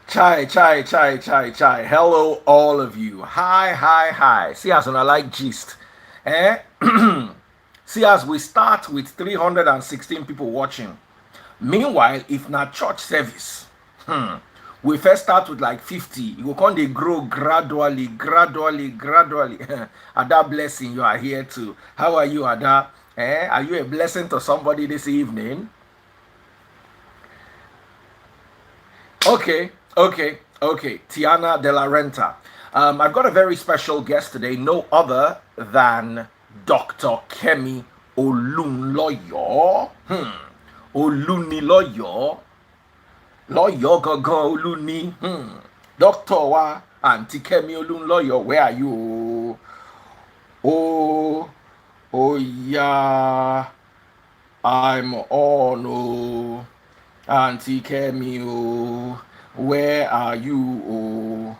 Chai, chai, chai, chai, chai. Hello, all of you. Hi, hi, hi. See us on a like gist. Eh? See us, we start with 316 people watching. Meanwhile, if not church service, we first start with like 50. You go come they grow gradually, gradually, gradually. Ada blessing, you are here too. How are you, Ada? Are you a blessing to somebody this evening? Okay. Tiana De La Renta. I've got a very special guest today, no other than Dr. Kemi Olunloyo. Oluniloyo. Loyo Gogo Oluni. Doctor Wa Auntie Kemi Olunloyo. Where are you? Oh, oh yeah. I'm on. Oh. Auntie Kemi, oh, where are you? Oh,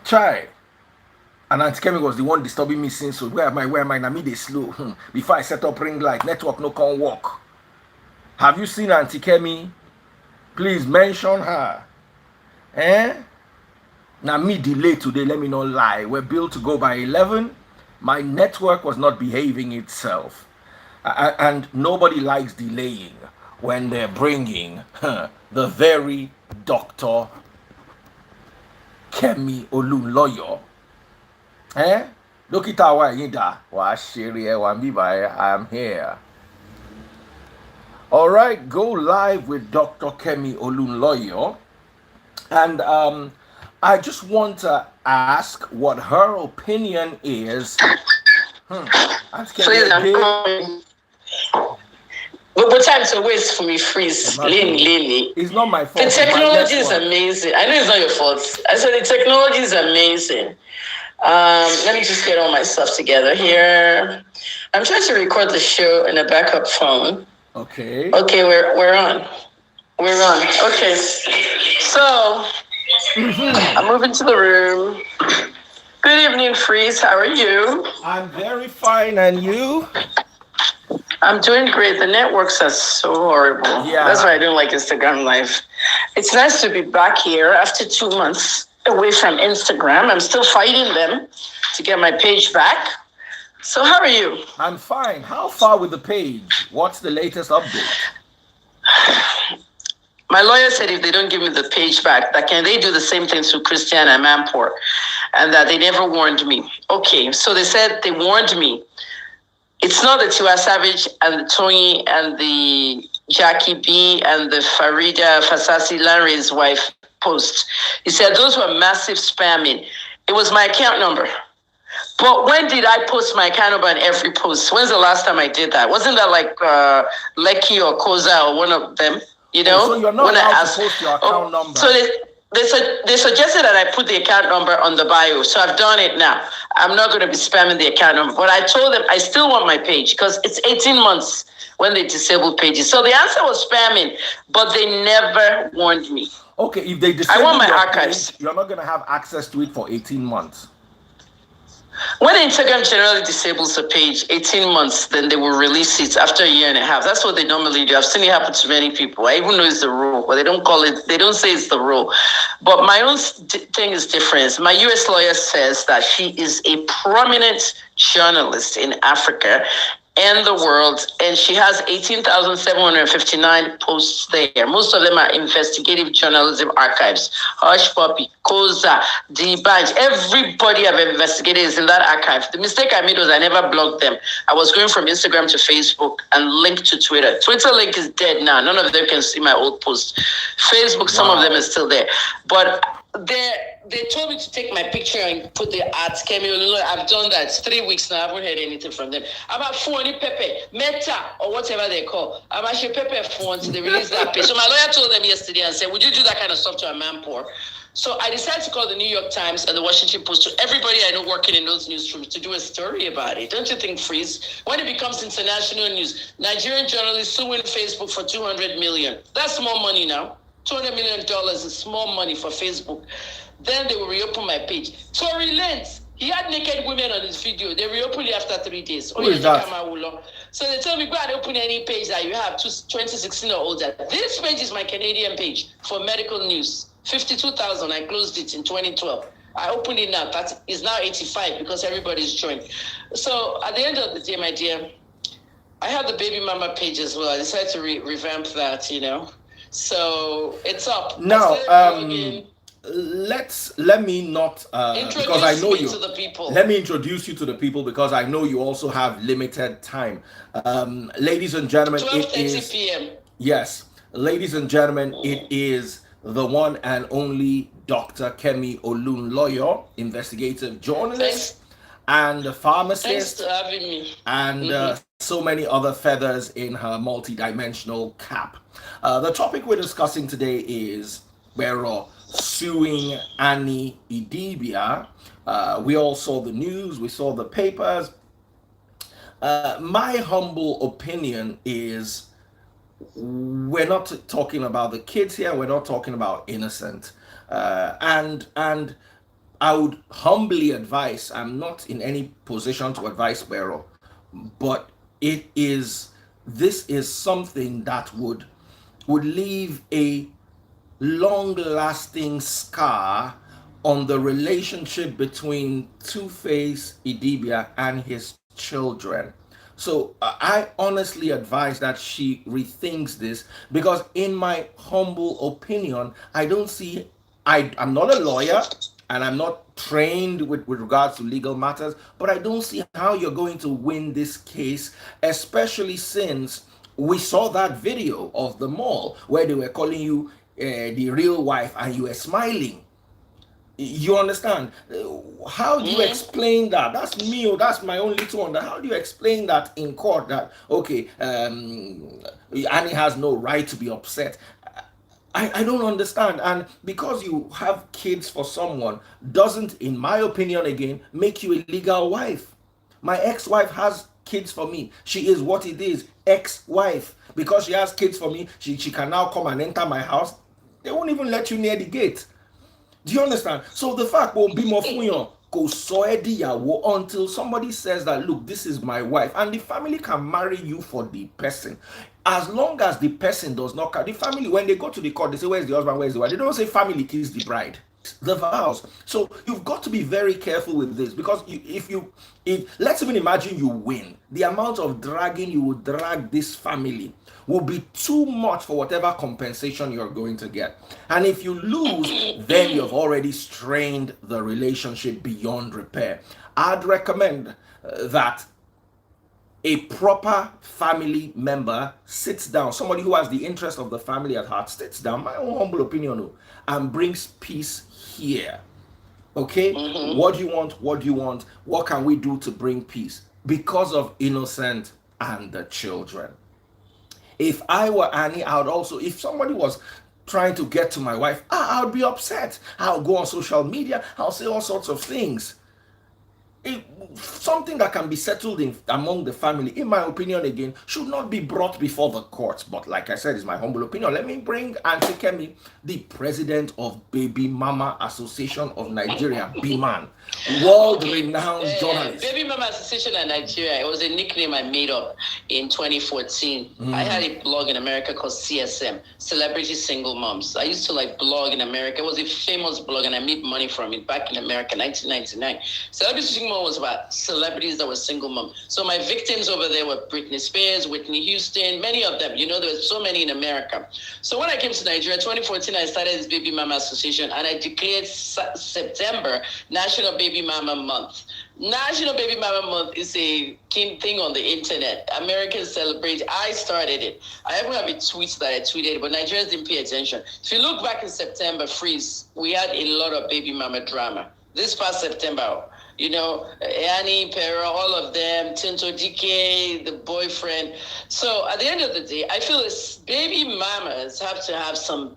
try. And Auntie Kemi was the one disturbing me since. So where am I? Where am I? Now me they slow. Before I set up ring light, network no can work. Have you seen Auntie Kemi? Please mention her. Eh? Now me delay today. Let me not lie. We're built to go by 11. My network was not behaving itself. And nobody likes delaying when they're bringing the very Dr. Kemi Olunloyo. Eh? Dokita wa yinda wa shiri wa mbiba I am here. All right, go live with Dr. Kemi Olunloyo. And I just want to ask what her opinion is. Please, I'm coming. But time to waste for me, freeze. Lily. It's not my fault. The technology is amazing. I know it's not your fault. I said the technology is amazing. Let me just get all my stuff together here. I'm trying to record the show in a backup phone. Okay. Okay, we're on. We're on. Okay. So I'm moving to the room. Good evening, Freeze. How are you? I'm very fine, and you? I'm doing great. The networks are so horrible. Yeah. That's why I don't like Instagram Live. It's nice to be back here after 2 months away from Instagram. I'm still fighting them to get my page back. So how are you? I'm fine. How far with the page? What's the latest update? My lawyer said if they don't give me the page back, that can they do the same thing to Christian and Mampor, and that they never warned me. Okay, so they said they warned me. It's not the Tiwa Savage and the Tony and the Jackie B and the Farida Fasasi Lanre's wife post. He said those were massive spamming. It was my account number. But when did I post my account number on every post? When's the last time I did that? Wasn't that like Lecky or Koza or one of them? You know? So you're not allowed to post your account number. So they suggested that I put the account number on the bio. So I've done it now. I'm not going to be spamming the account number. But I told them I still want my page because it's 18 months when they disabled pages. So the answer was spamming, but they never warned me. Okay, if they disable I want my your archives. Page, you're not going to have access to it for 18 months. When Instagram generally disables a page, 18 months, then they will release it after a year and a half. That's what they normally do. I've seen it happen to many people. I even know it's the rule, but they don't call it, they don't say it's the rule. But my own thing is different. My US lawyer says that she is a prominent journalist in Africa and the world, and she has 18,759 posts there. Most of them are investigative journalism archives. Hush Puppy, Koza, D-Banj, everybody I've investigated is in that archive. The mistake I made was I never blocked them. I was going from Instagram to Facebook and linked to Twitter. Twitter link is dead now. None of them can see my old posts. Facebook, some of them is still there. But they told me to take my picture and put the ads. I've done that. It's 3 weeks now. I haven't heard anything from them. About Phony Pepe, Meta, or whatever they call. I'm actually Pepe Phone. They released that page. So my lawyer told them yesterday and said, would you do that kind of stuff to a Mampor? So I decided to call the New York Times and the Washington Post to everybody I know working in those newsrooms to do a story about it. Don't you think, Freeze? When it becomes international news, Nigerian journalists suing Facebook for $200 million. That's more money now. $200 million is small money for Facebook. Then they will reopen my page. Tory Lanez, He had naked women on his video. They reopened it after 3 days. Who is that? So they tell me, go and open any page that you have, 2016 or older. This page is my Canadian page for medical news. 52,000. I closed it in 2012. I opened it now. That is now 85 because everybody's joined. So at the end of the day, my dear, I have the baby mama page as well. I decided to revamp that, So it's up. Now, let me not because I know you. To the people. Let me introduce you to the people because I know you also have limited time. Ladies and gentlemen, 12:30 p.m. Yes, ladies and gentlemen, it is the one and only Dr. Kemi Olunloyo, investigative journalist and pharmacist. Thanks for having me. And so many other feathers in her multi-dimensional cap. The topic we're discussing today is we're suing Annie Idibia. We all saw the news, we saw the papers. My humble opinion is we're not talking about the kids here, we're not talking about innocent. And I would humbly advise, I'm not in any position to advise Barrow, but this is something that would leave a long-lasting scar on the relationship between Two-Face Idibia and his children. So I honestly advise that she rethinks this because in my humble opinion, I don't see, I'm not a lawyer and I'm not trained with regards to legal matters, but I don't see how you're going to win this case, especially since we saw that video of the mall where they were calling you the real wife and you were smiling. You understand? How do you explain that? That's me, or that's my own little one. How do you explain that in court that, okay, Annie has no right to be upset? I don't understand. And because you have kids for someone doesn't, in my opinion again, make you a legal wife. My ex-wife has kids for me. She is what it is, ex-wife. Because she has kids for me, she can now come and enter my house. They won't even let you near the gate. Do you understand? So the fact will be more until somebody says that, look, this is my wife, and the family can marry you for the person. As long as the person does not, the family, when they go to the court, they say, where's the husband, where's the wife? They don't say family kills the bride. The vows. So you've got to be very careful with this because if let's even imagine you win, the amount of dragging you would drag this family will be too much for whatever compensation you're going to get. And if you lose, then you've already strained the relationship beyond repair. I'd recommend that a proper family member sits down, somebody who has the interest of the family at heart sits down, my own humble opinion, and brings peace here. Okay? What do you want? What do you want? What can we do to bring peace? Because of innocent and the children. If I were Annie, I would also, if somebody was trying to get to my wife, I would be upset. I'll go on social media, I'll say all sorts of things. Something that can be settled among the family, in my opinion again, should not be brought before the courts. But like I said, it's my humble opinion. Let me bring Auntie Kemi, the president of Baby Mama Association of Nigeria, BMAN, world-renowned journalist. Baby Mama Association of Nigeria, it was a nickname I made up in 2014. I had a blog in America called CSM, Celebrity Single Moms. I used to blog in America. It was a famous blog and I made money from it back in America, 1999. Celebrity Single Mom was about celebrities that were single mom. So my victims over there were Britney Spears, Whitney Houston, many of them. There were so many in America. So when I came to Nigeria, 2014, I started this Baby Mama Association and I declared September National Baby Mama Month. National Baby Mama Month is a key thing on the internet. Americans celebrate. I started it. I even have a tweet that I tweeted, but Nigerians didn't pay attention. If you look back in September, freeze, we had a lot of baby mama drama. This past September, Annie, Pera, all of them, Tinto DK, the boyfriend. So at the end of the day, I feel it's baby mamas have to have some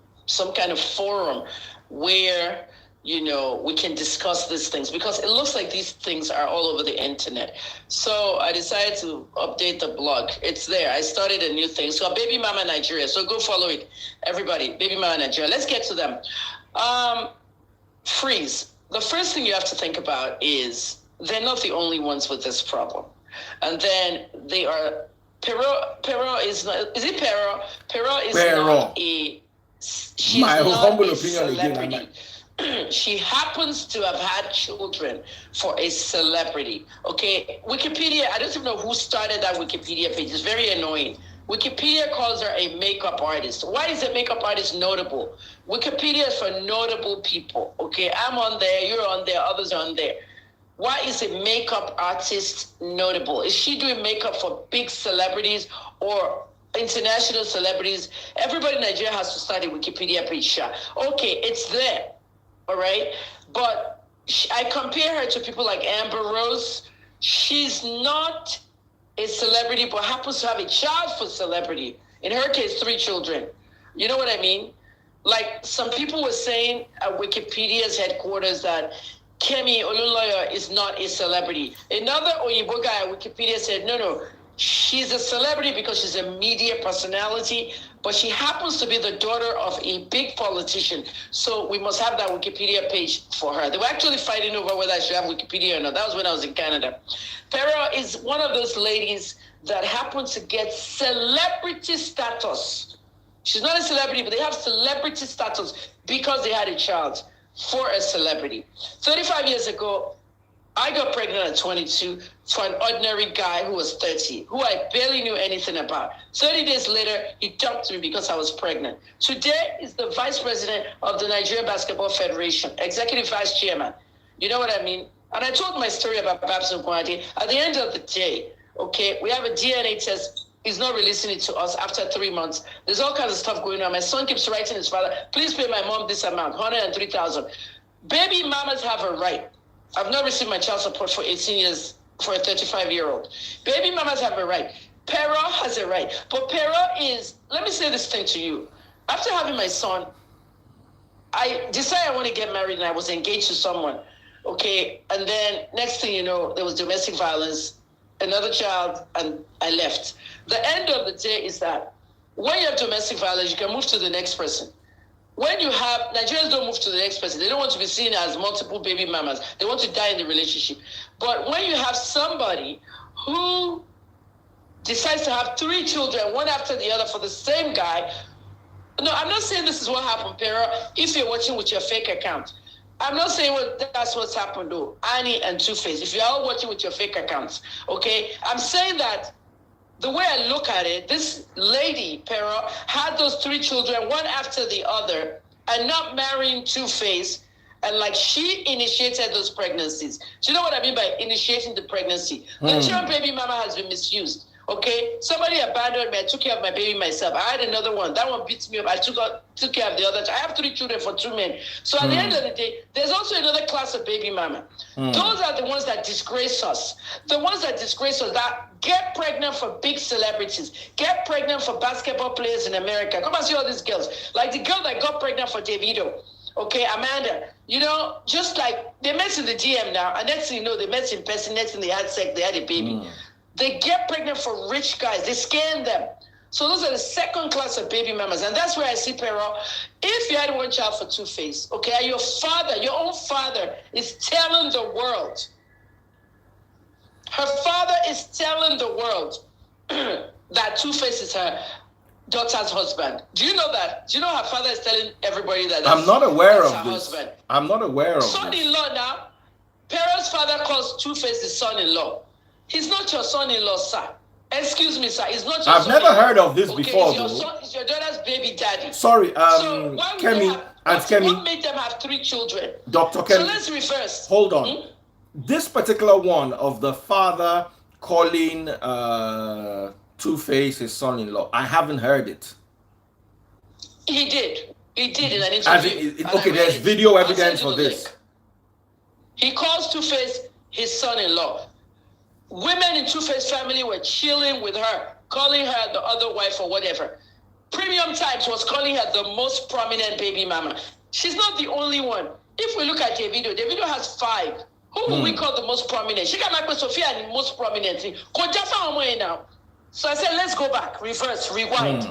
kind of forum where, we can discuss these things because it looks like these things are all over the internet. So I decided to update the blog. It's there. I started a new thing. So Baby Mama Nigeria. So go follow it. Everybody, Baby Mama Nigeria. Let's get to them. Freeze. the first thing you have to think about is they're not the only ones with this problem. And then they are, Pero is not, is it Pero? Pero is not a, she's my not humble a opinion celebrity. again. She happens to have had children for a celebrity. Okay, Wikipedia, I don't even know who started that Wikipedia page. It's very annoying. Wikipedia calls her a makeup artist. Why is a makeup artist notable? Wikipedia is for notable people. Okay, I'm on there, you're on there, others are on there. Why is a makeup artist notable? Is she doing makeup for big celebrities or international celebrities? Everybody in Nigeria has to start a Wikipedia page. Okay, it's there. All right. But I compare her to people like Amber Rose. She's not a celebrity, but happens to have a child for celebrity. In her case, 3 children. You know what I mean? Like some people were saying at Wikipedia's headquarters that Kemi Olunloyo is not a celebrity. Another Oyibo guy at Wikipedia said, no, she's a celebrity because she's a media personality, but she happens to be the daughter of a big politician. So we must have that Wikipedia page for her. They were actually fighting over whether I should have Wikipedia or not. That was when I was in Canada. Pero is one of those ladies that happens to get celebrity status. She's not a celebrity, but they have celebrity status because they had a child for a celebrity. 35 years ago, I got pregnant at 22 for an ordinary guy who was 30, who I barely knew anything about. 30 days later, he dumped me because I was pregnant. Today is the vice president of the Nigeria Basketball Federation, executive vice chairman. You know what I mean? And I told my story about Babs Ogunade. At the end of the day, okay, we have a DNA test. He's not releasing it to us after 3 months. There's all kinds of stuff going on. My son keeps writing his father, please pay my mom this amount, 103,000. Baby mamas have a right. I've not received my child support for 18 years for a 35-year-old. Baby mamas have a right. Pero has a right. But Pero is, let me say this thing to you. After having my son, I decided I want to get married and I was engaged to someone. Okay. And then next thing you know, there was domestic violence, another child, and I left. The end of the day is that when you have domestic violence, you can move to the next person. When you have, Nigerians don't move to the next person. They don't want to be seen as multiple baby mamas. They want to die in the relationship. But when you have somebody who decides to have 3 children, one after the other for the same guy, no, I'm not saying this is what happened, Pero, if you're watching with your fake account. I'm not saying that's what's happened, though. Annie and Two-Face, if you're all watching with your fake accounts, okay? I'm saying that the way I look at it, this lady, Pero, had those 3 children, one after the other, and not marrying Two-Face, and like she initiated those pregnancies. Do you know what I mean by initiating the pregnancy? The term baby mama has been misused. Okay, somebody abandoned me. I took care of my baby myself. I had another one. That one beats me up. I took care of the other. I have 3 children for 2 men. So at the end of the day, there's also another class of baby mama. Those are the ones that disgrace us. The ones that disgrace us, that get pregnant for big celebrities, get pregnant for basketball players in America. Come and see all these girls. Like the girl that got pregnant for Davido. Okay, Amanda, you know, just like they met in the DM now, and next thing you know, they met in person, next thing they had sex, they had a baby. They get pregnant for rich guys. They scam them. So those are the second class of baby mamas. And that's where I see Pero. If you had one child for Two-Face, okay, your father, your own father is telling the world. Her father is telling the world that Two-Face is her daughter's husband. Do you know that? Do you know her father is telling everybody that I'm not aware of this. Husband? I'm not aware of this. Son-in-law now. Pero's father calls Two-Face his son-in-law. He's not your son-in-law, sir. Excuse me, sir. He's not your son-in-law. I've never heard of this before, it's your though. son, it's your daughter's baby daddy. Sorry, so Kemi, what made them have 3 children? Dr. Kemi. So let's reverse. Hold on. This particular one of the father calling Two-Face his son-in-law, I haven't heard it. He did. He did in an interview. Okay, there's video evidence for this. Link. He calls Two-Face his son-in-law. Women in Two-Face family were chilling with her, calling her the other wife or whatever. Premium Times was calling her the most prominent baby mama. She's not the only one. If we look at Davido, Davido has 5. Who would we call the most prominent? She got Michael Sophia and the most prominent. Now. So I said, let's go back, reverse, rewind.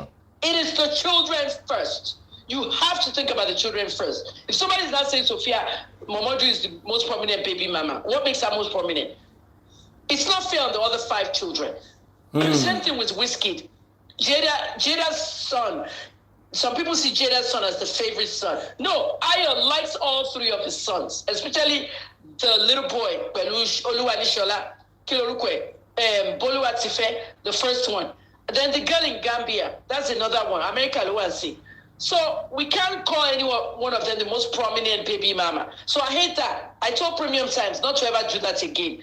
It is the children first. You have to think about the children first. If somebody is not saying Sophia, Momodu is the most prominent baby mama. What makes her most prominent? It's not fair on the other 5 children. Same thing with Wizkid. Jada's son. Some people see Jada's son as the favorite son. No, Ayo likes all 3 of his sons, especially the little boy, Pelush, Oluwanishola, Kilorukwe, Boluwatife, the first one. Then the girl in Gambia, that's another one, America Luansi. So we can't call any one of them the most prominent baby mama. So I hate that. I told Premium Times not to ever do that again.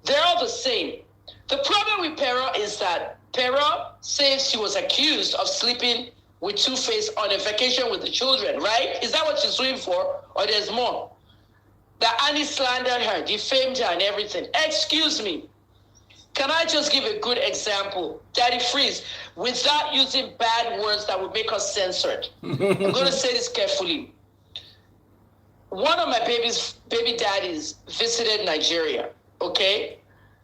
They're all the same. The problem with Pero is that Pero says she was accused of sleeping with Two-Face on a vacation with the children, right? Is that what she's doing for? Or there's more? That Annie slandered her, defamed her and everything. Excuse me. Can I just give a good example? Daddy Freeze, without using bad words that would make us censored. I'm going to say this carefully. One of my baby daddies visited Nigeria, okay?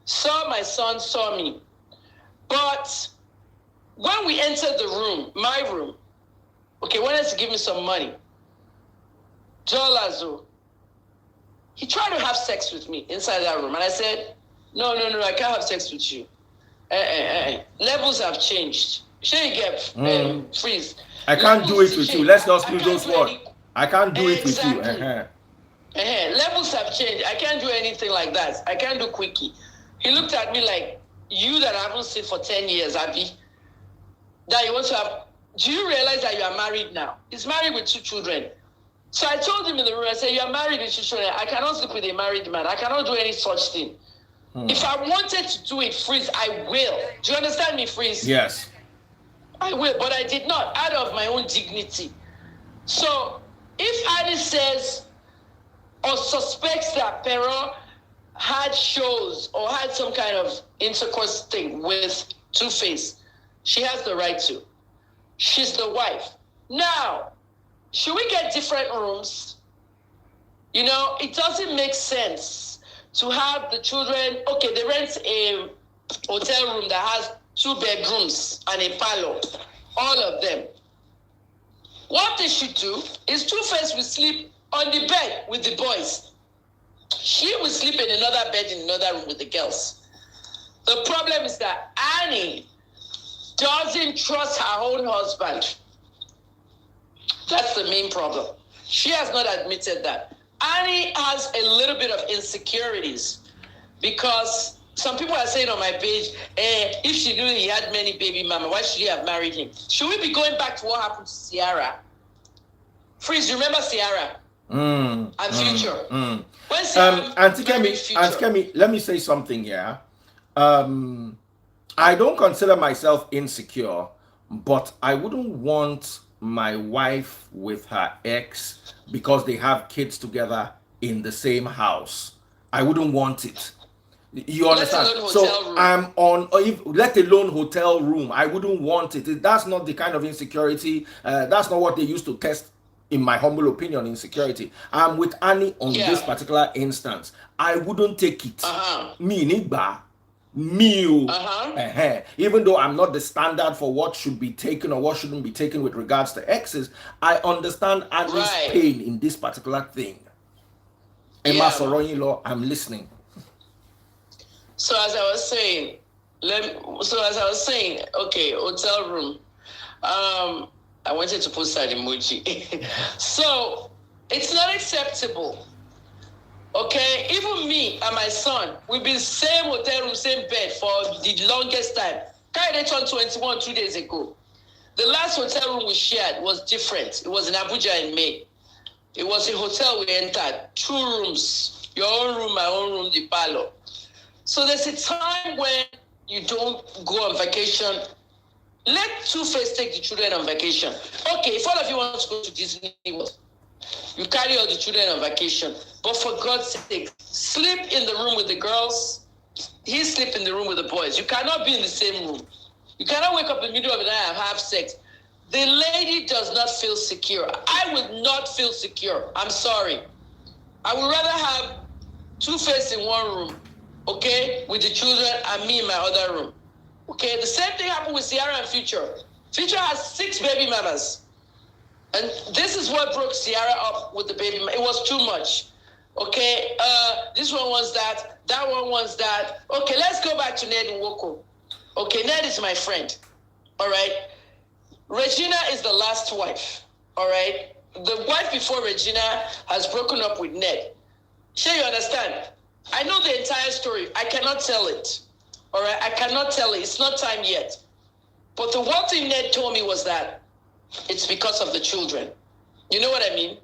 Saw my son, saw me. But when we entered the room, my room, okay, wanted to give me some money. Dollars, he tried to have sex with me inside that room. And I said, no, I can't have sex with you. Levels have changed. Sure, you get Freeze. I can't do it with you. Let's not use those words. I can't do it with you. Levels have changed. I can't do anything like that. I can't do quickie. He looked at me like, you that I haven't seen for 10 years, Abby, that you want to have, do you realize that you are married now? He's married with 2 children. So I told him in the room, I said, you are married with 2 children. I cannot sleep with a married man. I cannot do any such thing. If I wanted to do it, Freeze, I will. Do you understand me, Freeze? Yes. I will, but I did not, out of my own dignity. So if Annie says or suspects that Pero had shows or had some kind of intercourse thing with Two-Face, she has the right to. She's the wife. Now, should we get different rooms? You know, it doesn't make sense to have the children, okay, they rent a hotel room that has 2 bedrooms and a parlor, all of them. What they should do is Two-Face will sleep on the bed with the boys. She will sleep in another bed in another room with the girls. The problem is that Annie doesn't trust her own husband. That's the main problem. She has not admitted that. Annie has a little bit of insecurities because some people are saying on my page, if she knew he had many baby mama, why should he have married him? Should we be going back to what happened to Ciara? Freeze, remember Ciara? And Future. When Ciara Auntie Kemi, let me say something here. I don't consider myself insecure, but I wouldn't want my wife with her ex because they have kids together in the same house. I wouldn't want it. You understand? So I'm on, let alone hotel room. I wouldn't want it. That's not the kind of insecurity. That's not what they used to test, in my humble opinion, insecurity. I'm with Annie on this particular instance. I wouldn't take it. Me, Nigba. Even though I'm not the standard for what should be taken or what shouldn't be taken with regards to exes, I understand Annie's pain in this particular thing. Emma Soroyin-Law, I'm listening. So as I was saying, okay, hotel room. I wanted to post that emoji. So it's not acceptable. Okay, even me and my son, we've been same hotel room, same bed for the longest time. Carried turned 21 2 days ago. The last hotel room we shared was different. It was in Abuja in May. It was a hotel we entered, 2 rooms, your own room, my own room, the parlor. So there's a time when you don't go on vacation. Let Two-Face take the children on vacation. Okay, if all of you want to go to Disney World, you carry all the children on vacation. But for God's sake, sleep in the room with the girls. He sleep in the room with the boys. You cannot be in the same room. You cannot wake up in the middle of the night and have sex. The lady does not feel secure. I would not feel secure. I'm sorry. I would rather have Two-Face in one room, okay, with the children, and me in my other room. Okay, the same thing happened with Ciara and Future. Future has 6 baby mamas. And this is what broke Ciara up with the baby. It was too much. Okay, this one wants that one wants that. Okay, let's go back to Ned Nwoko. Okay, Ned is my friend. All right. Regina is the last wife. All right. The wife before Regina has broken up with Ned. Sure, you understand? I know the entire story. I cannot tell it. All right. I cannot tell it. It's not time yet. But the one thing Ned told me was that it's because of the children. You know what I mean?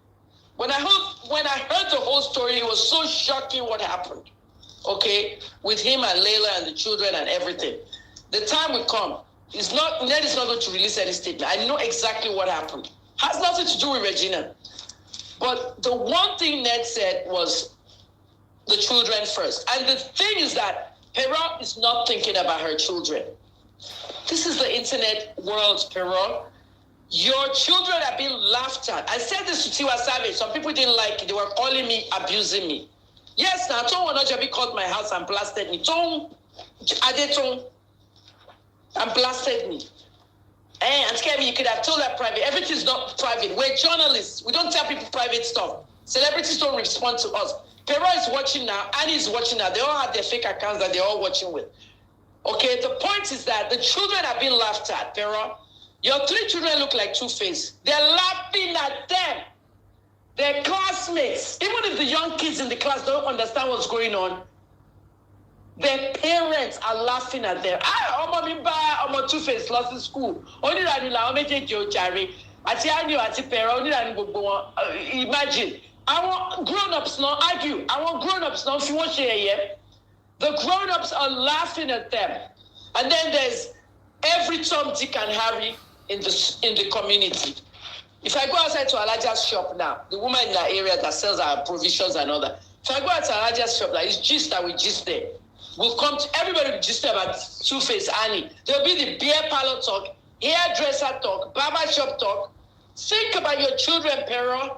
When I heard the whole story, it was so shocking what happened. Okay, with him and Layla and the children and everything. The time will come. Ned is not going to release any statement. I know exactly what happened. Has nothing to do with Regina. But the one thing Ned said was the children first. And the thing is that Perron is not thinking about her children. This is the internet world, Perron. Your children are being laughed at. I said this to Tiwa Savage. Some people didn't like it. They were calling me, abusing me. Yes, now Tom Wanajabi called my house and blasted me. Tom Adeton and blasted me. And Kevin, you could have told that private. Everything is not private. We're journalists. We don't tell people private stuff. Celebrities don't respond to us. Perron is watching now. Annie is watching now. They all have their fake accounts that they're all watching with. Okay, the point is that the children are being laughed at, Perron. Your 3 children look like Two-Face. They're laughing at them. They're classmates. Even if the young kids in the class don't understand what's going on, their parents are laughing at them. I'm Two-Face lost in school. Only that imagine. I want grown-ups not argue. I want grown-ups not if you want share. The grown-ups are laughing at them. And then there's every Tom, Dick, and Harry in the community. If I go outside to Alaja's shop now, the woman in that area that sells our provisions and all that, if I go out to Alaja's shop, that is gist that we gist there. We'll come to everybody will gist about Two-Face Annie. There'll be the beer parlor talk, hairdresser talk, barber shop talk. Think about your children, Perron.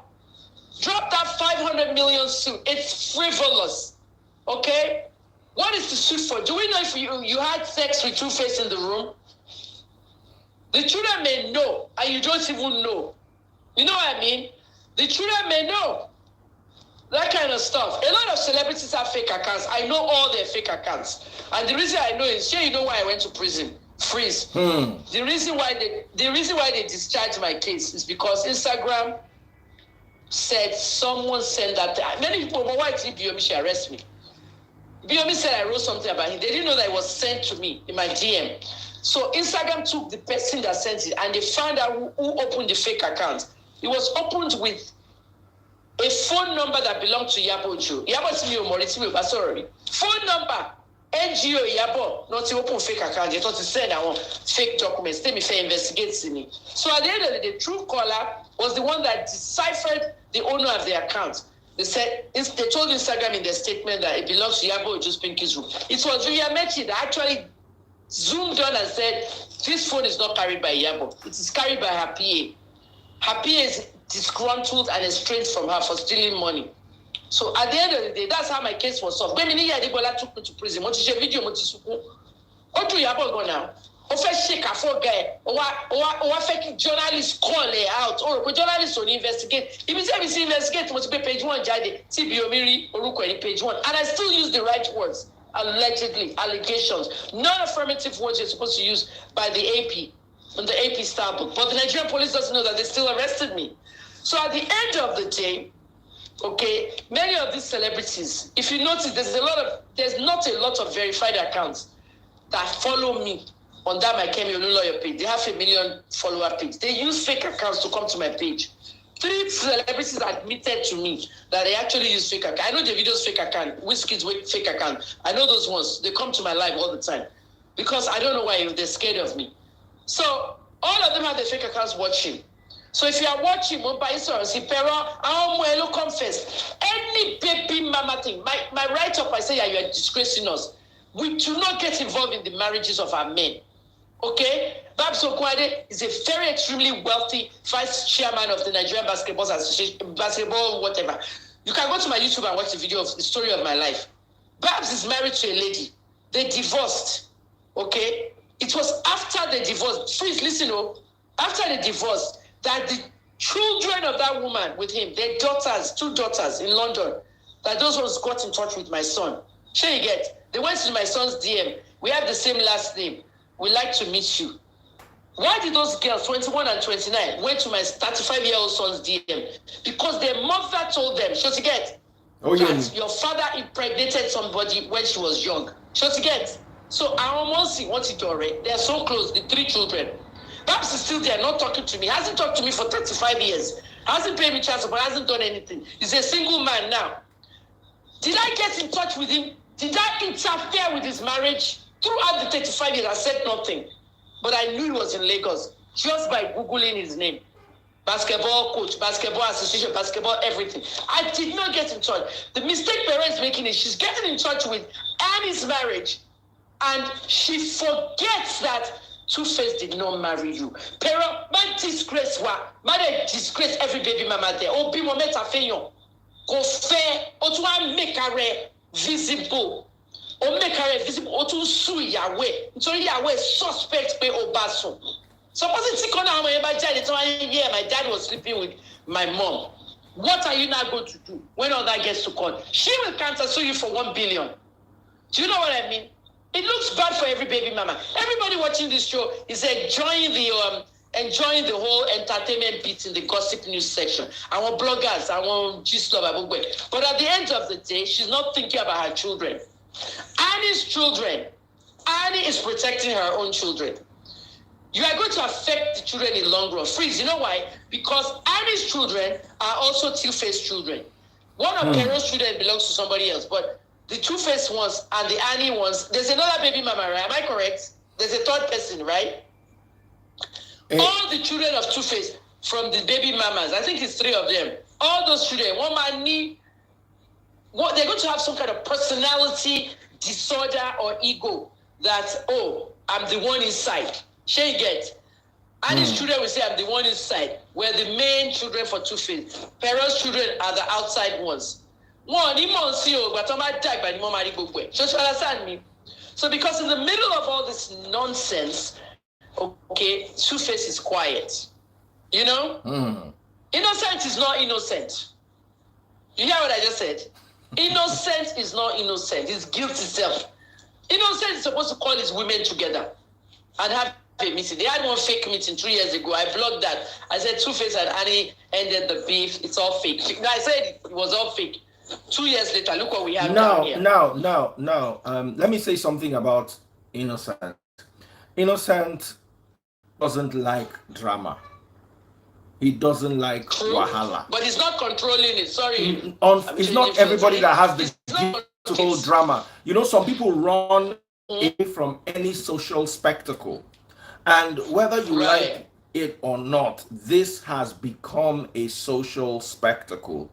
Drop that 500 million suit. It's frivolous. Okay? What is the suit for? Do we know if you had sex with Two-Face in the room? The children may know, and you don't even know. You know what I mean? The children may know. That kind of stuff. A lot of celebrities have fake accounts. I know all their fake accounts. And the reason I know is, sure, you know why I went to prison. Freeze. The reason why they discharged my case is because Instagram said someone sent that. Many people, but why did Biomi should arrest me? Biomi said I wrote something about him. They didn't know that it was sent to me in my DM. So Instagram took the person that sent it and they found out who opened the fake account. It was opened with a phone number that belonged to Yabo Joe. Yabo sorry. Phone number. NGO Yabo. Not to open fake account. They thought to send our fake documents. They may investigate me. So at the end of the day, Truecaller was the one that deciphered the owner of the account. They said they told Instagram in their statement that it belongs to Yabo Joe's Pinky's room. It was Vivian Mechi that actually zoomed on and said, this phone is not carried by Yabo. It is carried by her PA. Her PA is disgruntled and estranged from her for stealing money. So at the end of the day, that's how my case was solved. When Idibia took me to prison, what is your video? What do Yabo go now? Shake a four guy, or fake journalists call it out, or journalists will investigate. If you say investigate, must be page 1, Jade, TBOMiri, or page 1. And I still use the right words. Allegedly, allegations, non-affirmative words you're supposed to use by the AP on the AP style book. But the Nigerian police doesn't know that they still arrested me. So at the end of the day, okay, many of these celebrities, if you notice, there's not a lot of verified accounts that follow me on that my Kemi Olunloyo page. They have 1 million follower page. They use fake accounts to come to my page. 3 celebrities admitted to me that they actually use fake account. I know the video's fake account, Whiskey's fake account. I know those ones. They come to my live all the time because I don't know why they're scared of me. So all of them have their fake accounts watching. So if you are watching, confess any baby mama thing. My write-up, I say, yeah, you are disgracing us. We do not get involved in the marriages of our men. Okay? Babs Okwade is a very extremely wealthy vice chairman of the Nigerian Basketball Association, basketball, whatever. You can go to my YouTube and watch the video of the story of my life. Babs is married to a lady. They divorced. Okay? It was after the divorce. Please listen, after the divorce, that the children of that woman with him, their daughters, 2 daughters in London, that those ones got in touch with my son. Sure you get. They went to my son's DM. We have the same last name. We'd like to meet you. Why did those girls, 21 and 29, went to my 35-year-old son's DM? Because their mother told them, sure you get, that your father impregnated somebody when she was young. Sure you get. So I almost want it already. They're so close, the 3 children. Babs is still there, not talking to me. Hasn't talked to me for 35 years. Hasn't paid me child support, hasn't done anything. He's a single man now. Did I get in touch with him? Did I interfere with his marriage? Throughout the 35 years, I said nothing. But I knew he was in Lagos just by Googling his name. Basketball coach, basketball association, basketball everything. I did not get in touch. The mistake Perez is making is she's getting in touch with Annie's marriage. And she forgets that Two-Face did not marry you. Pero, man disgrace wa. Man disgrace every baby mama there. Oh, be moment a feyon. Go fair. O to make her visible. O make her visible. O to sue Yahweh. So Yahweh suspect pe Obaso. Suppose it's going on my dad. Yeah, my dad was sleeping with my mom. What are you now going to do when all that gets to court? She will counter sue you for 1 billion. Do you know what I mean? It looks bad for every baby mama. Everybody watching this show is enjoying the whole entertainment bit in the gossip news section. Our bloggers, our gist of Abugwe. But at the end of the day, she's not thinking about her children. Annie's children. Annie is protecting her own children. You are going to affect the children in the long run. Freeze, you know why? Because Annie's children are also Two-Face children. One of Carol's children belongs to somebody else, but the Two-Face ones and the Annie ones, there's another baby mama, right? Am I correct? There's a third person, right? All the children of Two-Face from the baby mamas, I think it's 3 of them. All those children, one man they're going to have some kind of personality disorder or ego that, oh, I'm the one inside. She get. Annie's children will say, I'm the one inside. We're the main children for Two-Face. Parents' children are the outside ones. One, but understand me. So because in the middle of all this nonsense, okay, Two-Face is quiet. You know? Innocent is not innocent. You hear what I just said? Innocent is not innocent. It's guilt itself. Innocent is supposed to call his women together and have a meeting. They had one fake meeting 3 years ago. I blocked that. I said Two-Face and Annie ended the beef. It's all fake. No, I said it was all fake. 2 years later, look what we have down here. Now. Let me say something about Innocent. Innocent doesn't like drama. He doesn't like wahala. But he's not controlling it. Sorry. It's not everybody that has the gift to hold drama. You know, some people run away from any social spectacle. And whether you like it or not, this has become a social spectacle.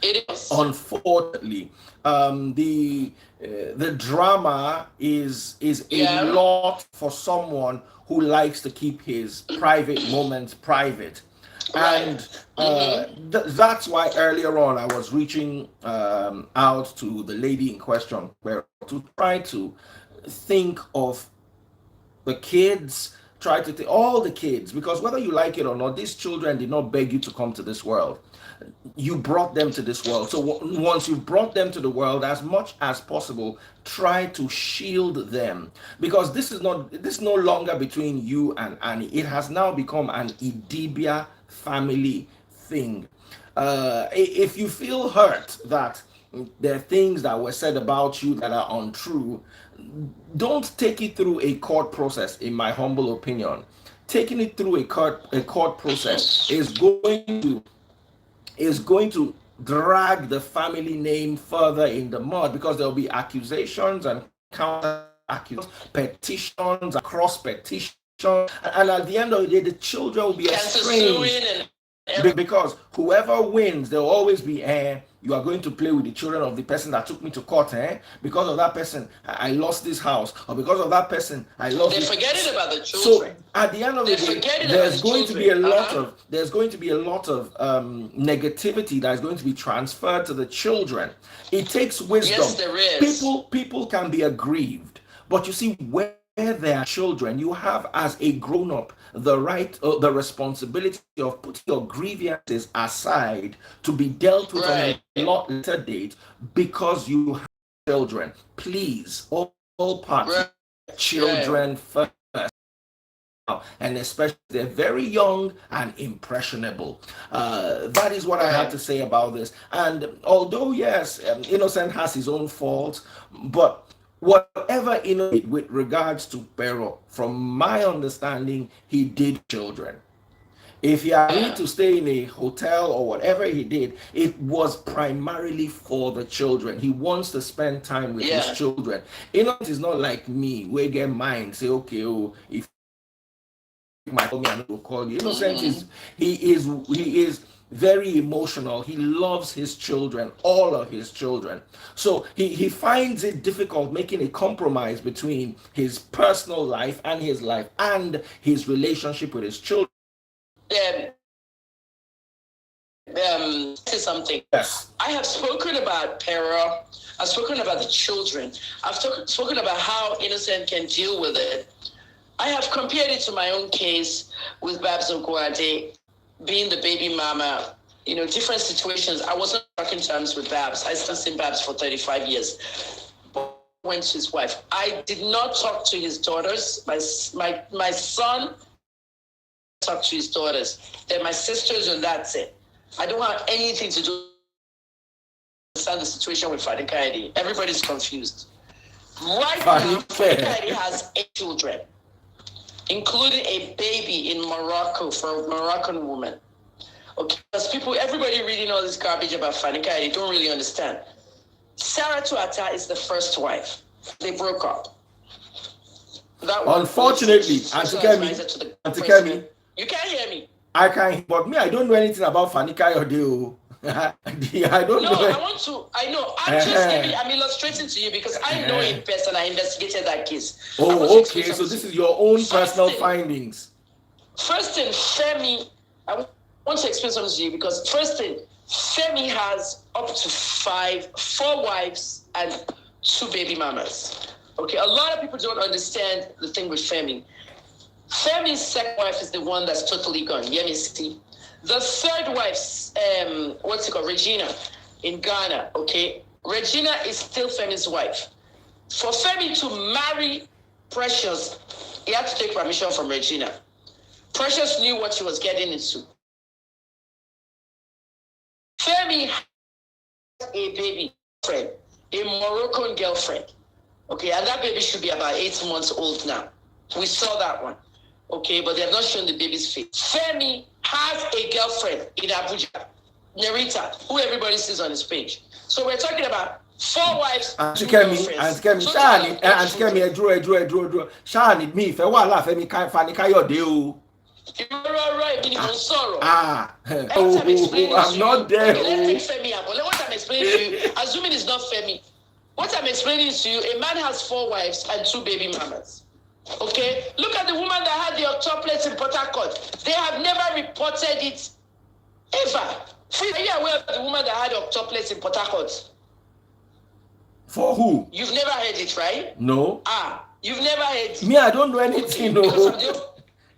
It is. Unfortunately, the drama is a lot for someone who likes to keep his private moments private. And that's why earlier on I was reaching out to the lady in question to try to think of the kids, try to think all the kids, because whether you like it or not, these children did not beg you to come to this world. You brought them to this world. So once you brought them to the world, as much as possible, try to shield them, because this is no longer between you and Annie. It has now become an Idibia family thing. If you feel hurt that there are things that were said about you that are untrue, don't take it through a court process. In my humble opinion, taking it through a court process is going to drag the family name further in the mud, because there will be accusations and counter accusations, petitions, cross petitions, and at the end of the day, the children will be estranged. Because whoever wins, there will always be you are going to play with the children of the person that took me to court. Because of that person, I lost this house, or because of that person, I lost. They're forgetting about the children. So at the end of the day, there's going to be a lot of negativity that is going to be transferred to the children. It takes wisdom. Yes, there is. People can be aggrieved, but you see, when there are children, you have as a grown-up the right, the responsibility of putting your grievances aside to be dealt with on Right. a lot later date because you have children. Please, all parties, Right. children first. And especially they're very young and impressionable. That is what I have to say about this. And although yes, Innocent has his own faults, but whatever Innocent with regards to Pero, from my understanding, he did children. If he agreed to stay in a hotel or whatever he did, it was primarily for the children. He wants to spend time with his children. Innocent is not like me, where get mine, say, okay, oh, if my call me and will call you. Innocent is he is very emotional. He loves his children, all of his children. So he finds it difficult making a compromise between his personal life and his relationship with his children. Say something. Yes. I have spoken about Pero. I've spoken about the children. I've spoken about how Innocent can deal with it. I have compared it to my own case with Babs Oguade being the baby mama. Different situations. I wasn't talking terms with Babs. I still seen Babs for 35 years. But went to his wife. I did not talk to his daughters. My son talked to his daughters. They're my sisters, and that's it. I don't have anything to do with the situation with Fani Kaidi. Everybody's confused. Right now, Fani Kaidi has 8 children, including a baby in Morocco for a Moroccan woman. Okay, because everybody reading all this garbage about Fani Kaidi don't really understand. Sarah Tuata is the first wife. They broke up. Unfortunately, Auntie Kemi, you can't hear me. I can't, but me, I don't know anything about Fani Kaidi. I don't know. I know. I'm illustrating to you because I know in person. I investigated that case. Oh, okay. So this is your own personal findings. First thing, Femi, I want to explain something to you because first thing, Femi has up to 4 wives and 2 baby mamas. Okay, a lot of people don't understand the thing with Femi. Femi's second wife is the one that's totally gone. Yemisi. The third wife, Regina, in Ghana, okay? Regina is still Femi's wife. For Femi to marry Precious, he had to take permission from Regina. Precious knew what she was getting into. Femi has a baby friend, a Moroccan girlfriend, okay? And that baby should be about 8 months old now. We saw that one. Okay, but they have not shown the baby's face. Femi has a girlfriend in Abuja, Nerita, who everybody sees on his page. So we're talking about 4 wives. Auntie Kemi, Drew. Shani, me, if I want to laugh, Femi can't Fani Kayode o. You're all right, sorrow. I'm not there. Let's take Femi up. What I'm explaining to you, assuming it's not Femi, what I'm explaining to you, a man has 4 wives and 2 baby mamas. Okay, look at the woman that had the octuplets in Port Harcourt. They have never reported it ever. Are you aware of the woman that had octuplets in Port Harcourt? For who? You've never heard it, right? No. You've never heard it. Me, I don't know anything. Okay, no.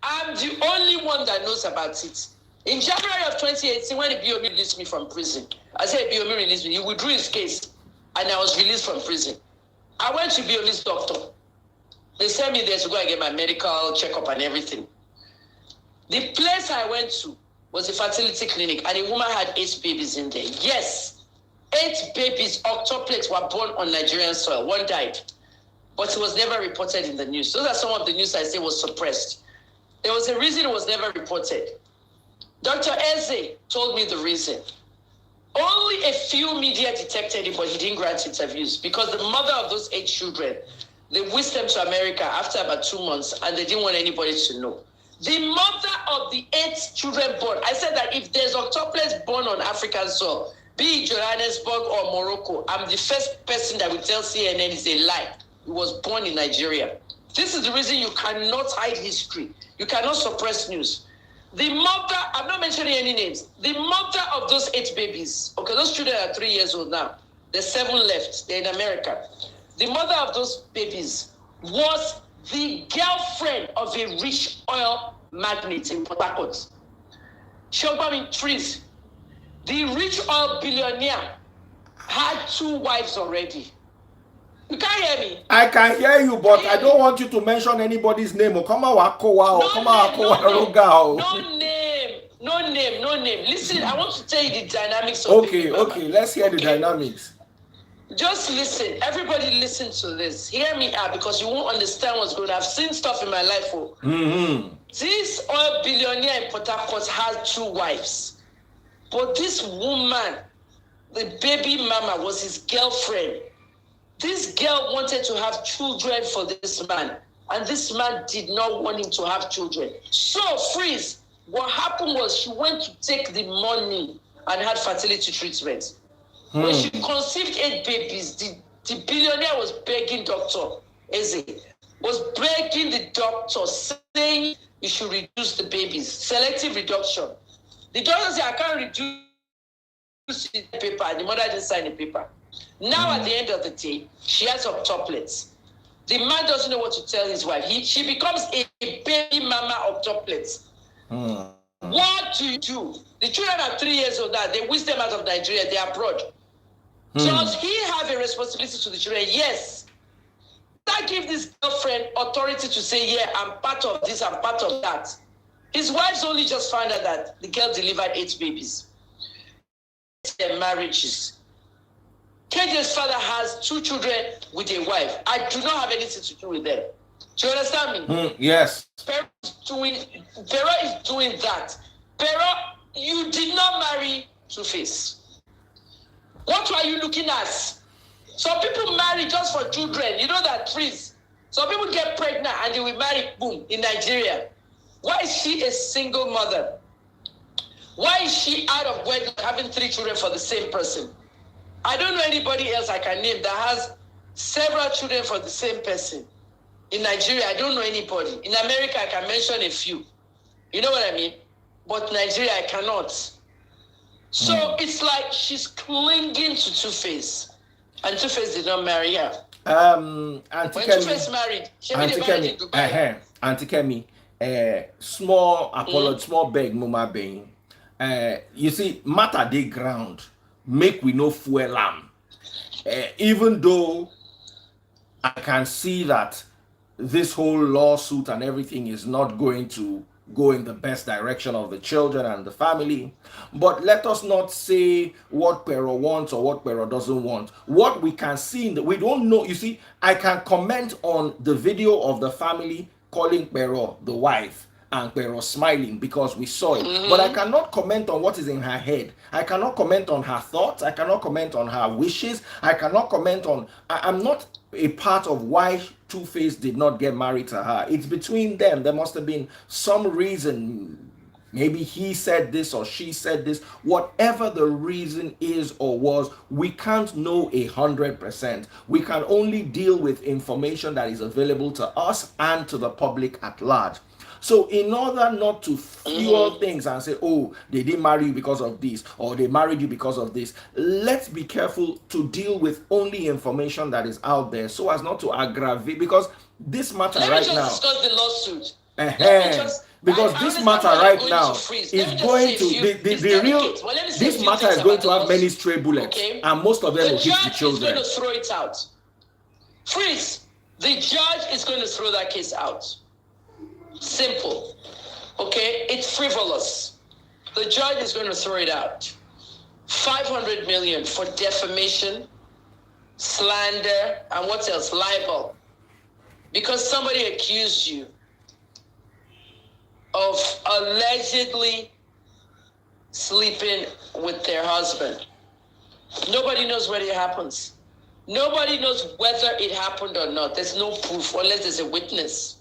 I'm the only one that knows about it. In January of 2018, when Biomi released me from prison, I said Biomi released me. He withdrew his case, and I was released from prison. I went to Biomi's doctor. They sent me there to go and get my medical checkup and everything. The place I went to was a fertility clinic, and a woman had 8 babies in there. Yes, 8 babies, octuplets, were born on Nigerian soil. 1 died, but it was never reported in the news. Those are some of the news I say was suppressed. There was a reason it was never reported. Dr. Eze told me the reason. Only a few media detected it, but he didn't grant interviews because the mother of those 8 children, they whisked them to America after about 2 months, and they didn't want anybody to know. The mother of the 8 children born, I said that if there's octuplets born on African soil, be it Johannesburg or Morocco, I'm the first person that will tell CNN is a lie. It was born in Nigeria. This is the reason you cannot hide history. You cannot suppress news. The mother, I'm not mentioning any names, the mother of those 8 babies, okay, those children are 3 years old now. There's 7 left. They're in America. The mother of those babies was the girlfriend of a rich oil magnate in Port Harcourt. Shogba trees. The rich oil billionaire had 2 wives already. You can't hear me. I can hear you, but I don't want you to mention anybody's name. No name. Listen, I want to tell you the dynamics of Okay, let's hear the dynamics. Just listen. Everybody listen to this. Hear me out because you won't understand what's going on. I've seen stuff in my life. This oil billionaire in Port Harcourt had 2 wives. But this woman, the baby mama, was his girlfriend. This girl wanted to have children for this man. And this man did not want him to have children. So, freeze. What happened was she went to take the money and had fertility treatment. When she conceived 8 babies, the billionaire was begging Dr. Eze, was begging the doctor, saying you should reduce the babies. Selective reduction. The doctor said, I can't reduce the paper, and the mother didn't sign the paper. Now, at the end of the day, she has octuplets. The man doesn't know what to tell his wife. She becomes a baby mama octuplets. What do you do? The children are 3 years old now. They whisk them out of Nigeria. They are abroad. Does he have a responsibility to the children? Yes. That give this girlfriend authority to say, yeah, I'm part of this, I'm part of that. His wife's only just found out that the girl delivered 8 babies. Their marriages. KJ's father has 2 children with a wife. I do not have anything to do with them. Do you understand me? Yes. Pero is doing that. Pero, you did not marry Two-Face. What were you looking at? Some people marry just for children. You know that, freeze. Some people get pregnant and they will marry, boom, in Nigeria. Why is she a single mother? Why is she out of wedlock having 3 children for the same person? I don't know anybody else I can name that has several children for the same person. In Nigeria, I don't know anybody. In America, I can mention a few. You know what I mean? But Nigeria, I cannot. So it's like she's clinging to Two-Face. And Two-Face did not marry her. When Two-Face married, she married in Dubai. Auntie Kemi, small apology, small beg, Mama Bain. You see, matter dey ground, make we no fuel am. Even though I can see that this whole lawsuit and everything is not going to go in the best direction of the children and the family, but let us not say what Pero wants or what Pero doesn't want. What we can see, we don't know. You see, I can comment on the video of the family calling Pero the wife and Pero smiling because we saw it, but I cannot comment on what is in her head. I cannot comment on her thoughts. I cannot comment on her wishes. I cannot comment on, I'm not a part of why Two-Face did not get married to her. It's between them. There must have been some reason. Maybe he said this or she said this. Whatever the reason is or was, we can't know 100%. We can only deal with information that is available to us and to the public at large. So in order not to fuel things and say, oh, they didn't marry you because of this, or they married you because of this, let's be careful to deal with only information that is out there so as not to aggravate, because this matter right now. Let me just discuss the lawsuit. Because this matter right now is going to this matter is going to have many stray bullets, and most of them will hit the children. The judge is going to throw it out. Freeze. The judge is going to throw that case out. Simple. Okay? It's frivolous. The judge is going to throw it out. 500 million for defamation, slander, and what else? Libel. Because somebody accused you of allegedly sleeping with their husband. Nobody knows where it happens. Nobody knows whether it happened or not. There's no proof unless there's a witness.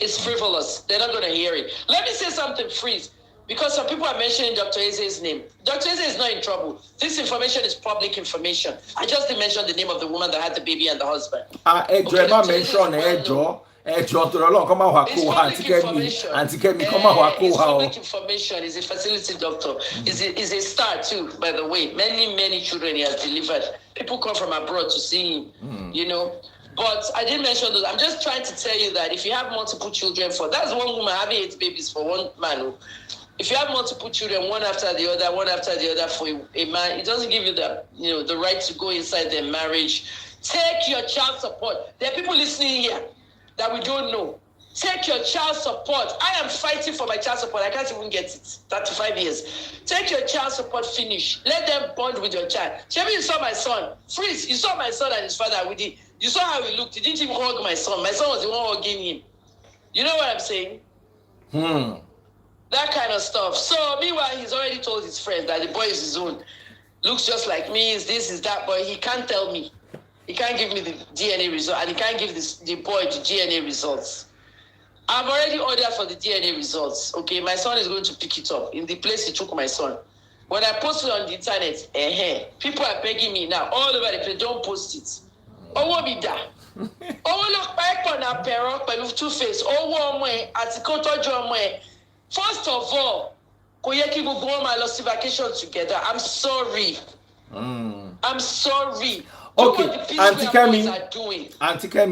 It's frivolous. They're not going to hear it. Let me say something, freeze. Because some people are mentioning Dr. Eze's name. Dr. Eze is not in trouble. This information is public information. I just didn't mention the name of the woman that had the baby and the husband. It's public information. He's a fertility doctor. He's a star too, by the way. Many children he has delivered. People come from abroad to see him, you know. But I didn't mention those. I'm just trying to tell you that if you have multiple children, that's one woman having 8 babies for one man. If you have multiple children, one after the other for a man, it doesn't give you the right to go inside their marriage. Take your child support. There are people listening here that we don't know. Take your child support. I am fighting for my child support. I can't even get it. 35 years. Take your child support, finish. Let them bond with your child. Maybe you saw my son. Freeze, you saw my son and his father. You saw how he looked. He didn't even hug my son. My son was the one hugging him. You know what I'm saying? That kind of stuff. So meanwhile, he's already told his friends that the boy is his own. Looks just like me, is this, is that, but he can't tell me. He can't give me the DNA result, and he can't give the boy the DNA results. I've already ordered for the DNA results. Okay, my son is going to pick it up in the place he took my son. When I post it on the internet, people are begging me now all over the place, don't post it. Owó mi dà. Owó ló pa ẹ̀pọ̀ náà pẹ̀rọ pẹ̀lú Two-Face. Owó ọmọ ẹ̀ àti kó tọ́jú ọmọ ẹ̀. First of all, kò yẹ kí gbogbo wọn máa lọ sí vacation together. I'm sorry. I'm sorry. Okay, Auntie Kemi.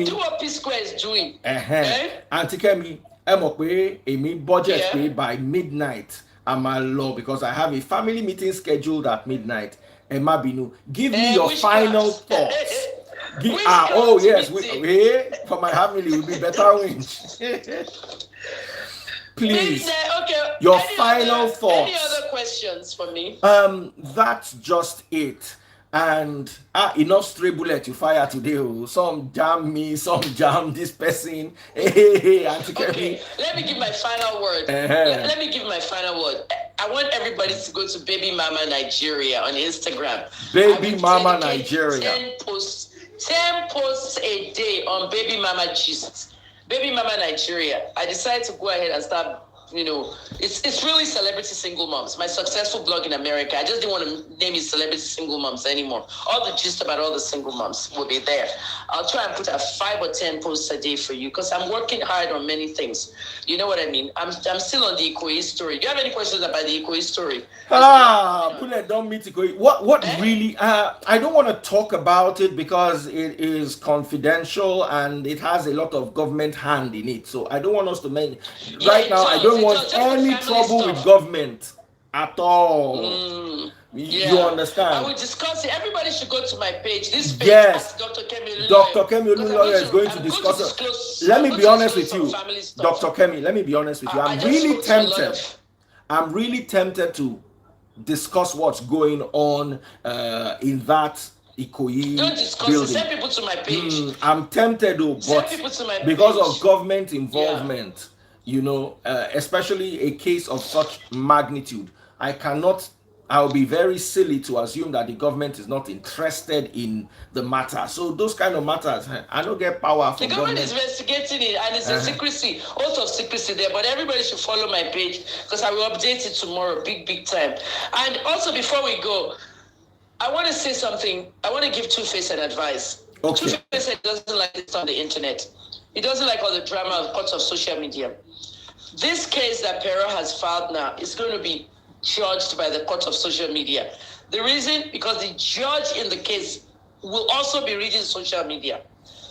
Do what P-Square is doing. Auntie Kemi, ẹ mọ̀ pé èmi budget pé by midnight I'm alone because I have a family meeting scheduled at midnight. Ẹ má bínú. Give me your final thoughts. For my family will be better wings. Please. Okay. Your final thoughts. Any other questions for me? That's just it. And enough stray bullet to fire today. Some jam me, some jam this person. Hey, Auntie Kemi. Okay, let me give my final word. Let me give my final word. I want everybody to go to Baby Mama Nigeria on Instagram. Baby Mama Nigeria. 10 posts a day on Baby Mama Gist. Baby Mama Nigeria. I decided to go ahead and start, it's really celebrity single moms. My successful blog in America. I just didn't want to name it celebrity single moms anymore. All the gist about all the single moms will be there. I'll try and put out 5 or 10 posts a day for you because I'm working hard on many things. You know what I mean? I'm still on the Ikoyi story. Do you have any questions about the Ikoyi story? Bullet, don't meet Ikoyi. What really? I don't want to talk about it because it is confidential and it has a lot of government hand in it. So I don't want us to make right now. I don't want any trouble with government at all. You understand? I will discuss it. Everybody should go to my page. This page, yes, Dr. Kemi Lawyer is going to discuss it. Let me be honest with you, Dr. Kemi. Let me be honest with you. I'm really tempted. I'm really tempted to discuss what's going on in that Ikoyi Don't discuss building. It. Send people to my page. I'm tempted though, but because of government involvement, especially a case of such magnitude, I'll be very silly to assume that the government is not interested in the matter. So those kind of matters, I don't get power from the government. Is investigating it and it's a secrecy, also of secrecy there, but everybody should follow my page because I will update it tomorrow, big time. And also before we go, I want to say something. I want to give Two-Face an advice. Okay. Two-Face doesn't like this on the internet. He doesn't like all the drama of parts of social media. This case that Pero has filed now is going to be judged by the court of social media. The reason, because the judge in the case will also be reading social media.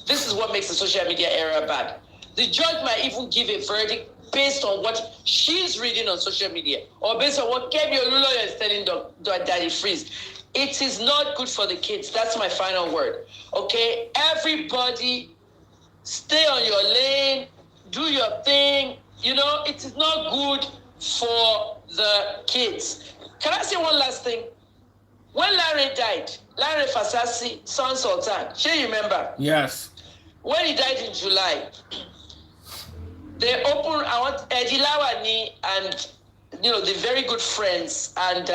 This is what makes the social media era bad. The judge might even give a verdict based on what she's reading on social media or based on what Kemi Lawyer is telling Daddy Freeze. It is not good for the kids. That's my final word. Okay? Everybody stay on your lane, do your thing. It is not good for the kids. Can I say one last thing? When Larry died, Larry Fasasi, Son Sultan, you remember? Yes. When he died in July, they opened, Eddie Lawani and, the very good friends and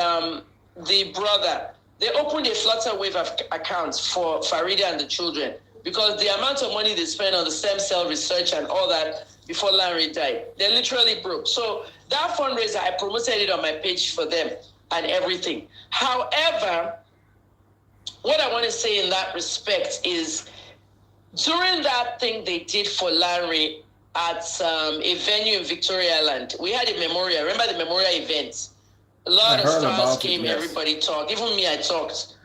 the brother, they opened a Flutterwave of accounts for Farida and the children because the amount of money they spent on the stem cell research and all that before Larry died, they literally broke. So that fundraiser, I promoted it on my page for them and everything. However, what I want to say in that respect is during that thing they did for Larry at a venue in Victoria Land, we had a memorial. Remember the memorial event? A lot of stars came, everybody talked. Even me, I talked.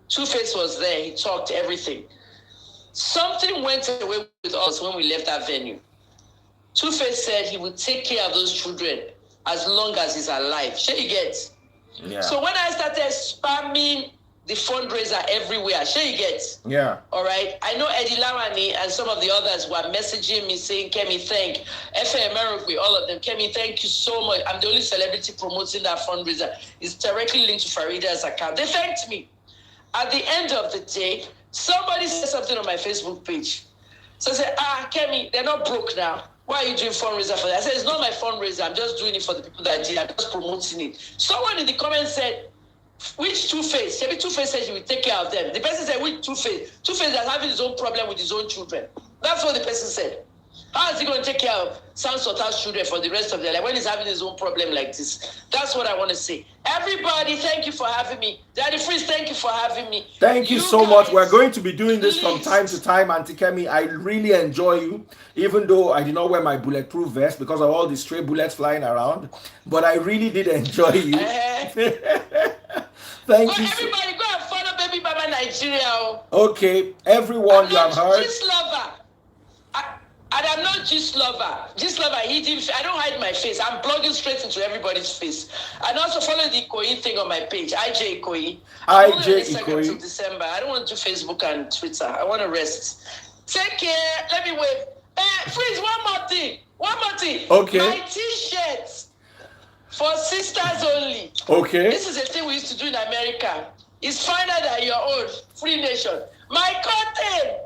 Two-Face was there. He talked everything. Something went away with us when we left that venue. Two-Face said he would take care of those children as long as he's alive. Sure you get? Yeah. So when I started spamming the fundraiser everywhere, sure you get? Yeah. All right. I know Eddie Lawani and some of the others were messaging me saying, Kemi, thank FM Merrick, all of them. Kemi, thank you so much. I'm the only celebrity promoting that fundraiser. It's directly linked to Farida's account. They thanked me. At the end of the day, somebody said something on my Facebook page. So I said, Kemi, they're not broke now. Why are you doing fundraiser for that? I said, it's not my fundraiser. I'm just doing it for the people that did. I'm just promoting it. Someone in the comments said, which Two-Face? Maybe Two-Face said he will take care of them. The person said, which Two-Face? Two-Face is having his own problem with his own children. That's what the person said. How is he going to take care of Sam Sota's children for the rest of their life when he's having his own problem like this? That's what I want to say. Everybody, thank you for having me. Daddy Freeze, thank you for having me. Thank you so much. We're going to be doing this from time to time, Auntie Kemi. I really enjoy you, even though I did not wear my bulletproof vest because of all the stray bullets flying around. But I really did enjoy you. Thank you. Everybody, go and follow Baby Baba Nigeria. Okay, everyone, you have heard. And I'm not Gist Lover. Gist Lover, I don't hide my face. I'm blogging straight into everybody's face. And also follow the Ikoyi thing on my page, IJ Ikoyi. IJ Ikoyi. Until December. I don't want to do Facebook and Twitter. I want to rest. Take care. Let me wait. Freeze, one more thing. Okay. My t-shirts for sisters only. Okay. This is a thing we used to do in America. It's finer than your own. Free nation. My curtain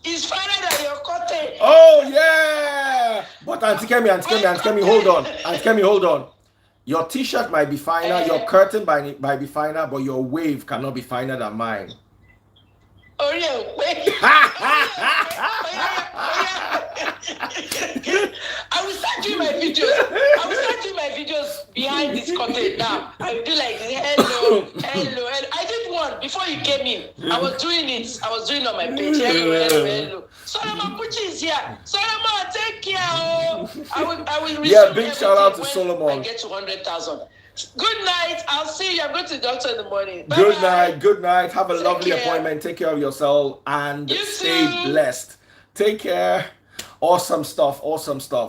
is finer than your curtain. Oh, yeah. But Auntie Kemi, hold on. Your t-shirt might be finer, your curtain might be finer, but your wave cannot be finer than mine. Oh, yeah. Wait. I will start doing my videos behind this curtain now. I will do like hello. I did one before you came in. I was doing it on my page. Hello. Solomon Pucci is here. Solomon, take care. I will yeah, big shout out to Solomon. I get to 100,000. Good night. I'll see you. I'm going to the doctor in the morning. Bye. Good night. Have a lovely appointment. Take care of yourself and stay blessed. Take care. Awesome stuff.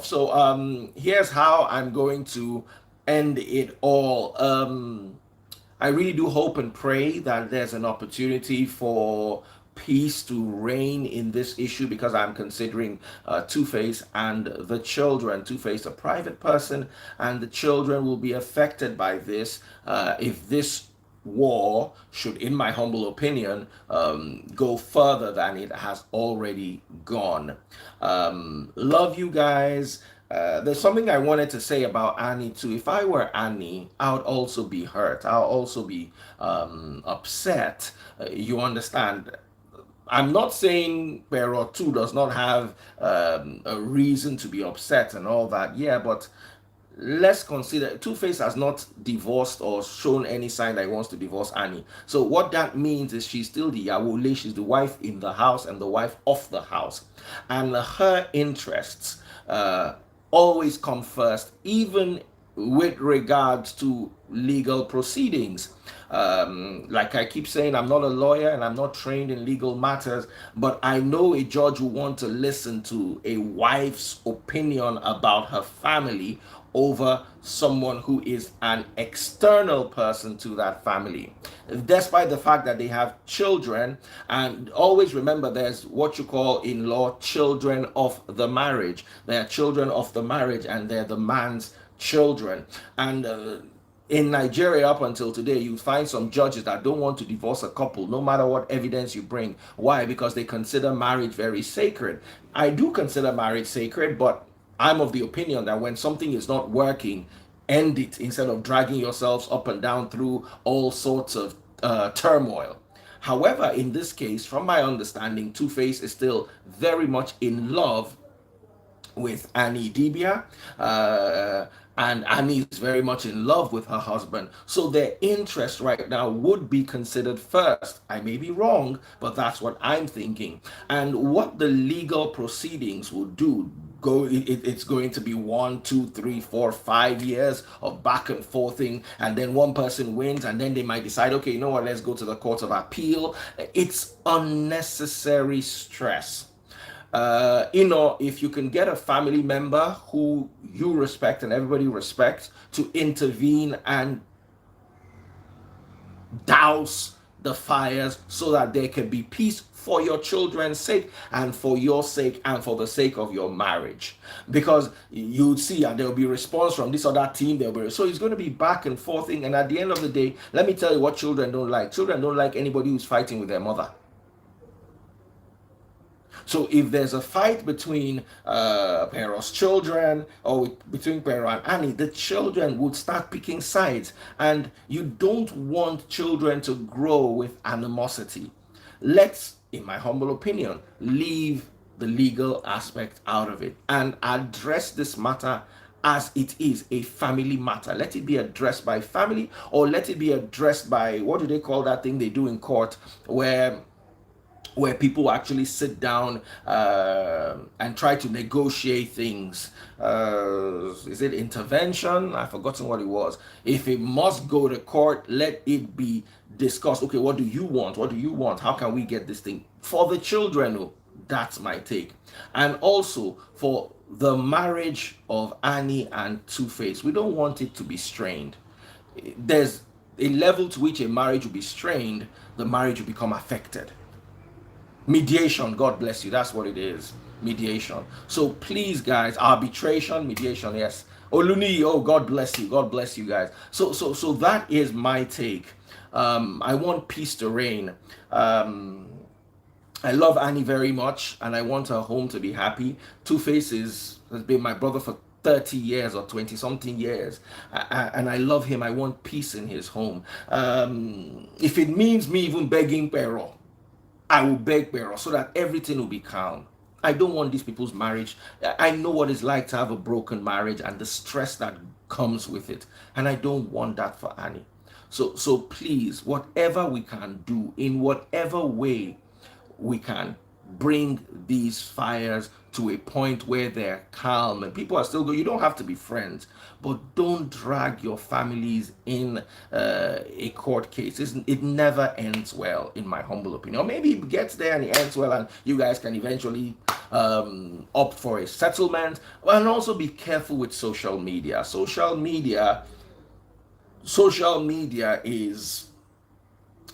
So here's how I'm going to end it all. I really do hope and pray that there's an opportunity for peace to reign in this issue, because I'm considering Two-Face and the children. Two-Face, a private person, and the children will be affected by this if this war should, in my humble opinion, go further than it has already gone. Love you guys. There's something I wanted to say about Annie too. If I were Annie, I would also be hurt. I'll also be upset. You understand? I'm not saying Pero 2 does not have a reason to be upset and all that. Yeah, but let's consider Two-Face has not divorced or shown any sign that he wants to divorce Annie. So what that means is she's still the Yawole, she's the wife in the house and the wife of the house. And her interests always come first, even with regards to legal proceedings. Like I keep saying, I'm not a lawyer and I'm not trained in legal matters, but I know a judge will want to listen to a wife's opinion about her family over someone who is an external person to that family, despite the fact that they have children. And always remember, there's what you call in law children of the marriage. They are children of the marriage and they're the man's children. And in Nigeria, up until today, you find some judges that don't want to divorce a couple, no matter what evidence you bring. Why? Because they consider marriage very sacred. I do consider marriage sacred, but I'm of the opinion that when something is not working, end it instead of dragging yourselves up and down through all sorts of turmoil. However, in this case, from my understanding, Two-Face is still very much in love with Idibia, and Annie is very much in love with her husband. So their interest right now would be considered first. I may be wrong, but that's what I'm thinking. And what the legal proceedings will do it's going to be 1, 2, 3, 4, 5 years of back and forthing, and then one person wins, and then they might decide, okay, you know what, let's go to the court of appeal. It's unnecessary stress. If you can get a family member who you respect and everybody respects to intervene and douse the fires so that there can be peace for your children's sake and for your sake and for the sake of your marriage, because you'll see and there'll be response from this other team. So it's going to be back and forthing, and at the end of the day, let me tell you what children don't like. Children don't like anybody who's fighting with their mother. So if there's a fight between Pero's children or between Pero and Annie, the children would start picking sides. And you don't want children to grow with animosity. Let's, in my humble opinion, leave the legal aspect out of it and address this matter as it is a family matter. Let it be addressed by family, or let it be addressed by, what do they call that thing they do in court, where people actually sit down and try to negotiate things. Is it intervention? I've forgotten what it was. If it must go to court, let it be discussed. Okay, what do you want? What do you want? How can we get this thing for the children? Oh, that's my take. And also for the marriage of Annie and Two-Face, we don't want it to be strained. There's a level to which a marriage will be strained, the marriage will become affected. Mediation, God bless you, that's what it is. Mediation. So please, guys, arbitration, mediation, yes. Oluni, oh, God bless you guys. So that is my take. I want peace to reign. I love Annie very much, and I want her home to be happy. Two-Face has been my brother for 30 years or 20 something years, and I love him. I want peace in his home. If it means me even begging Pero, I will beg Pero so that everything will be calm. I don't want these people's marriage. I know what it's like to have a broken marriage and the stress that comes with it, and I don't want that for Annie. So please, whatever we can do, in whatever way we can, bring these fires to a point where they're calm and people are still good. You don't have to be friends, but don't drag your families in a court case. It never ends well, in my humble opinion. Or maybe it gets there and it ends well and you guys can eventually opt for a settlement. And also be careful with social media. Social media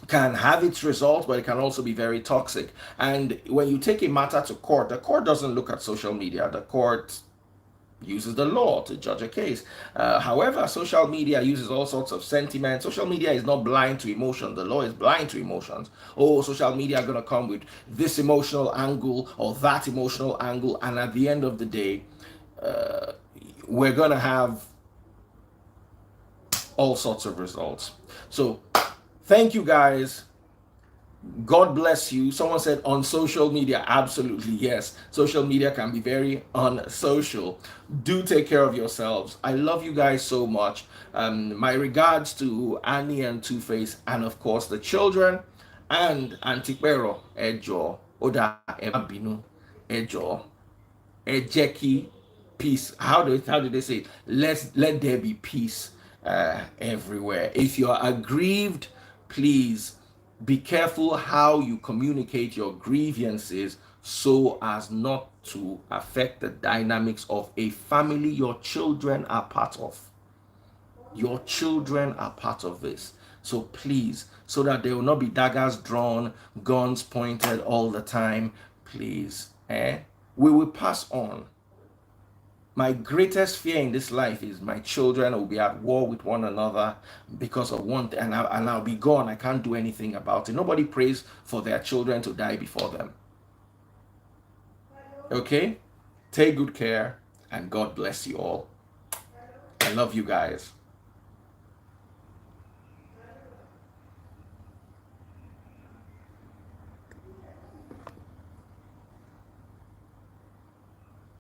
can have its results, but it can also be very toxic. And when you take a matter to court, the court doesn't look at social media. The court uses the law to judge a case. However, social media uses all sorts of sentiment. Social media is not blind to emotion. The law is blind to emotions. Oh, social media are going to come with this emotional angle or that emotional angle. And at the end of the day, we're going to have all sorts of results. So thank you, guys. God bless you. Someone said on social media. Absolutely, yes. Social media can be very unsocial. Do take care of yourselves. I love you guys so much. My regards to Annie and Two-Face, and of course the children, and Auntie Pero, Ejo, Oda, Ebabinu, Ejo, Ejeki, peace. How did they say it? Let there be peace everywhere. If you are aggrieved, please be careful how you communicate your grievances so as not to affect the dynamics of a family your children are part of. Your children are part of this. So please, so that there will not be daggers drawn, guns pointed all the time, please. We will pass on. My greatest fear in this life is my children will be at war with one another because of one thing, and I'll be gone. I can't do anything about it. Nobody prays for their children to die before them. Okay? Take good care, and God bless you all. I love you guys.